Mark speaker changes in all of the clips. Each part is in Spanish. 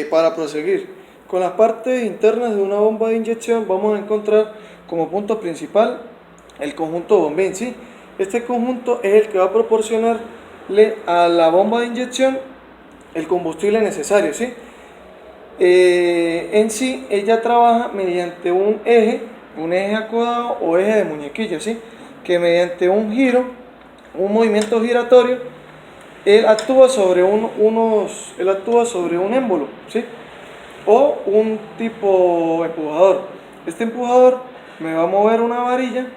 Speaker 1: Para proseguir con las partes internas de una bomba de inyección, vamos a encontrar como punto principal el conjunto bombín, ¿sí? Este conjunto es el que va a proporcionarle a la bomba de inyección el combustible necesario, ¿sí? En sí, ella trabaja mediante un eje acodado o eje de muñequilla, ¿sí? Que mediante un giro, un movimiento giratorio, él actúa sobre él actúa sobre un émbolo, ¿sí? O un tipo empujador. Este empujador me va a mover una varilla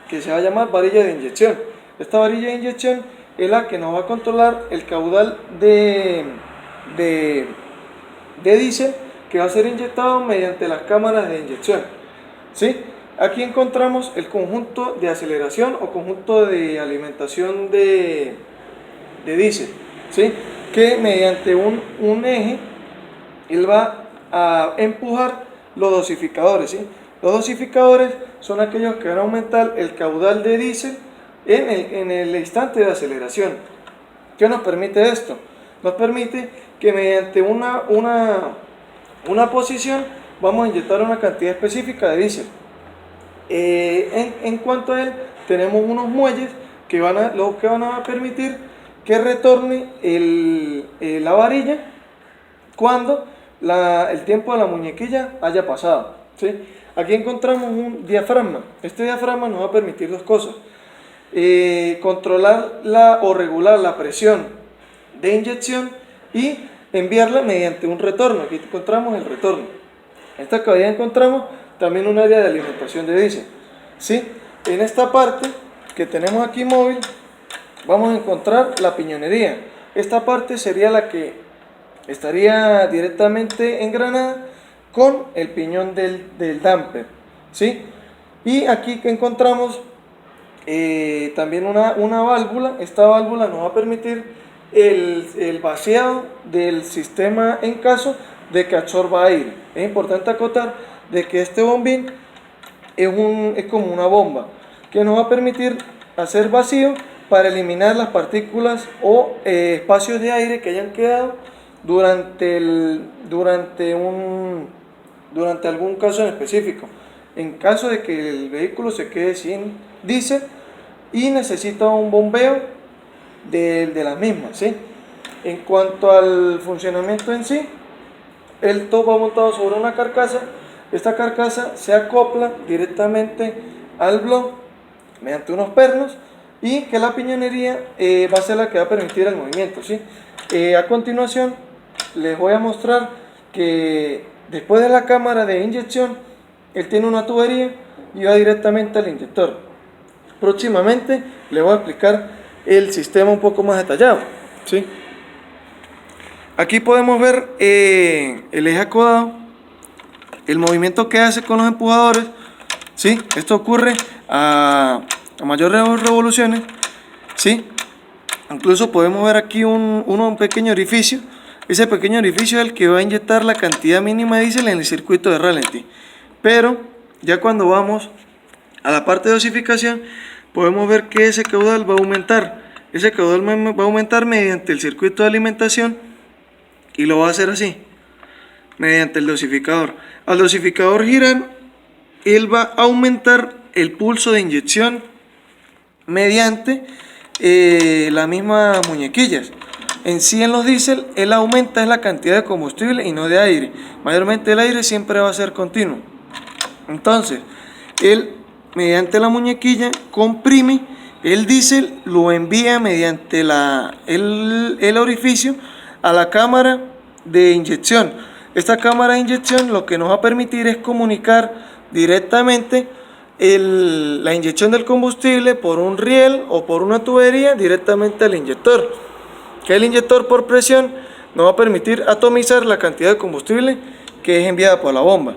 Speaker 1: que se va a llamar varilla de inyección. Esta varilla de inyección es la que nos va a controlar el caudal de, de diésel que va a ser inyectado mediante las cámaras de inyección, ¿sí? Aquí encontramos el conjunto de aceleración o conjunto de alimentación de diésel, ¿sí? Que mediante un eje él va a empujar los dosificadores, ¿sí? Los dosificadores son aquellos que van a aumentar el caudal de diésel en el instante de aceleración. ¿Qué nos permite esto? Nos permite que mediante una posición vamos a inyectar una cantidad específica de diésel. En cuanto a él, tenemos unos muelles que van a permitir que retorne la varilla cuando el tiempo de la muñequilla haya pasado, ¿sí? Aquí encontramos un diafragma. Este diafragma nos va a permitir dos cosas: controlar o regular la presión de inyección y enviarla mediante un retorno. Aquí encontramos el retorno. En esta cavidad encontramos también un área de alimentación de diésel, ¿sí? En esta parte que tenemos aquí móvil vamos a encontrar la piñonería. Esta parte sería la que estaría directamente engranada con el piñón del damper, ¿sí? Y aquí que encontramos también una válvula. Esta válvula nos va a permitir el vaciado del sistema en caso de que absorba aire. Es importante acotar de que este bombín es como una bomba que nos va a permitir hacer vacío para eliminar las partículas o espacios de aire que hayan quedado durante algún caso en específico. En caso de que el vehículo se quede sin diésel y necesita un bombeo de las mismas, ¿sí? En cuanto al funcionamiento en sí, el top va montado sobre una carcasa. Esta carcasa se acopla directamente al blog mediante unos pernos y que la piñonería va a ser la que va a permitir el movimiento, ¿sí? A continuación les voy a mostrar que después de la cámara de inyección él tiene una tubería y va directamente al inyector. Próximamente les voy a explicar el sistema un poco más detallado, ¿sí? Aquí podemos ver el eje acodado, el movimiento que hace con los empujadores, ¿sí? Esto ocurre a mayores revoluciones, ¿sí? Incluso podemos ver aquí un pequeño orificio. Ese pequeño orificio es el que va a inyectar la cantidad mínima de diésel en el circuito de ralentí. Pero ya cuando vamos a la parte de dosificación, podemos ver que ese caudal va a aumentar. Ese caudal va a aumentar mediante el circuito de alimentación y lo va a hacer así, mediante el dosificador. Al dosificador girar, él va a aumentar el pulso de inyección mediante las mismas muñequillas. En sí, en los diésel, él aumenta es la cantidad de combustible y no de aire. Mayormente el aire siempre va a ser continuo. Entonces, él mediante la muñequilla comprime el diésel, lo envía mediante el orificio a la cámara de inyección. Esta cámara de inyección lo que nos va a permitir es comunicar directamente la inyección del combustible por un riel o por una tubería directamente al inyector, que el inyector por presión nos va a permitir atomizar la cantidad de combustible que es enviada por la bomba.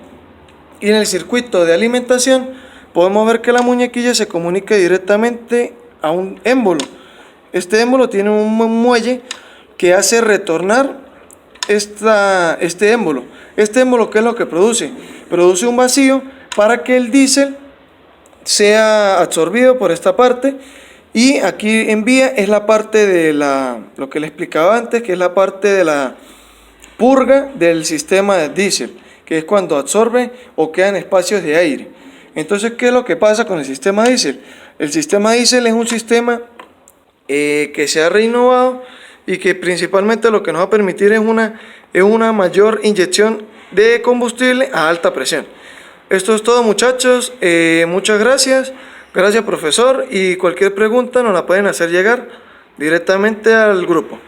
Speaker 1: Y en el circuito de alimentación podemos ver que la muñequilla se comunica directamente a un émbolo. Este émbolo tiene un muelle que hace retornar este émbolo. Este émbolo, ¿qué es lo que produce? Produce un vacío para que el diésel sea absorbido por esta parte, y aquí envía es la parte de lo que le explicaba antes, que es la parte purga del sistema de diésel, que es cuando absorbe o quedan espacios de aire. Entonces, ¿qué es lo que pasa con el sistema diésel? El sistema diésel es un sistema que se ha renovado y que principalmente lo que nos va a permitir es una mayor inyección de combustible a alta presión. Esto es todo, muchachos. Muchas gracias. Gracias, profesor. Y cualquier pregunta nos la pueden hacer llegar directamente al grupo.